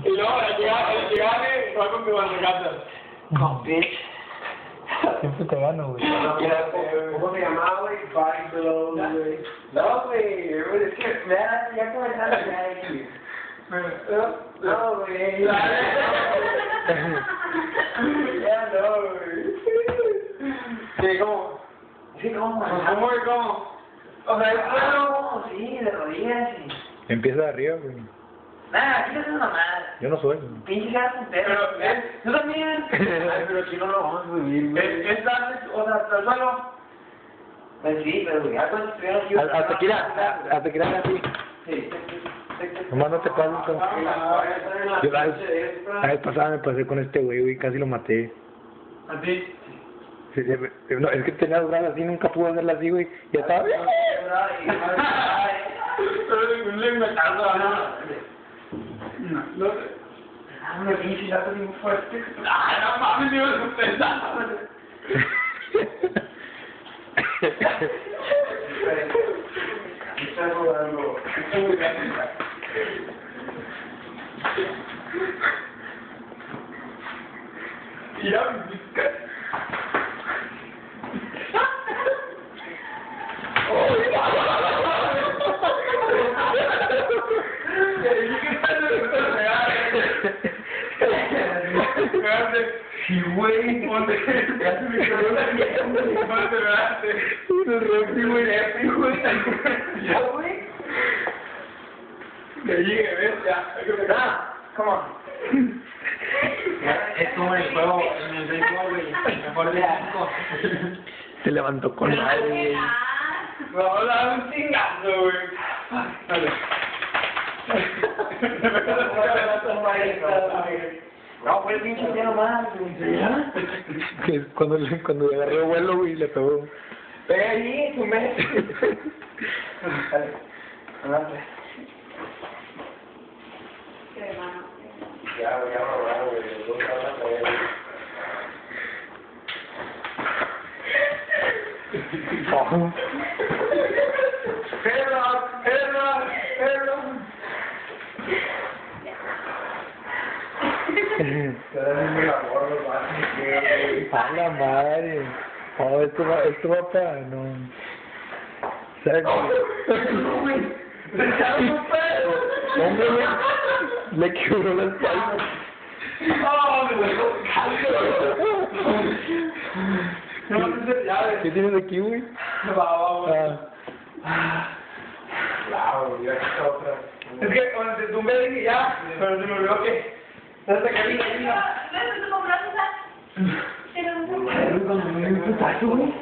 Y luego, al llegar, va conmigo al regatas. No, bitch. Siempre te gano, güey. ¿Cómo se llamaba, güey? Body blow, güey. No, güey, es que ya comenzando ya aquí. No, güey. Ya no, güey. Sí, ¿cómo? Sí, ¿cómo? ¿Cómo? O sea, No, sí, de rodillas y... Empieza de arriba, güey. Nah, aquí no es una madre. Yo no soy. Pinche gato entero. Pero, ¿Tú también? Ay, pero aquí no lo vamos a subir, güey. es darle, o sea, hasta el suelo. Pues sí, pero ya cuando estuvieron aquí... Hasta que irán así. Sí. Nomás no te pases con... Yo la vez pasada me pasé con este güey, y casi lo maté. ¿A ti? Sí, no, es que tenía dos brazos así, nunca pude hacerla así, güey. Ya estaba... Pero le inventaron, no sé. Ah, me pinche gato bien fuerte. Ay, no mames, Dios, Está rodando. Está muy grande. Ya, Sí, güey, ponte. Ya se me quedó la vieja, güey. Un refri, güey. Ya, güey. Que llegue, ¿ves? Ya. Come on. Es como el juego, en el béisbol, güey. Mejor de 5. Se levantó con madre, güey. Vamos a dar un chingazo, güey. Dale. No, fue el pinche día nomás, güey. Que cuando le agarré vuelo, güey, le pegó. Ve ahí, tu mes. Dale, adelante. Ya, güey. Los dos hablan de él. A la madre. Oh, esto va para... No. ¿Sabes? Hombre, güey. Le quebró la espalda. ¿Qué tienes aquí, güey? Es que cuando te tumbé dije ya, pero se me olvidó que... ¿Sabes qué? ¿Ves tu compraste esa? Cuando me dio un putazo, güey.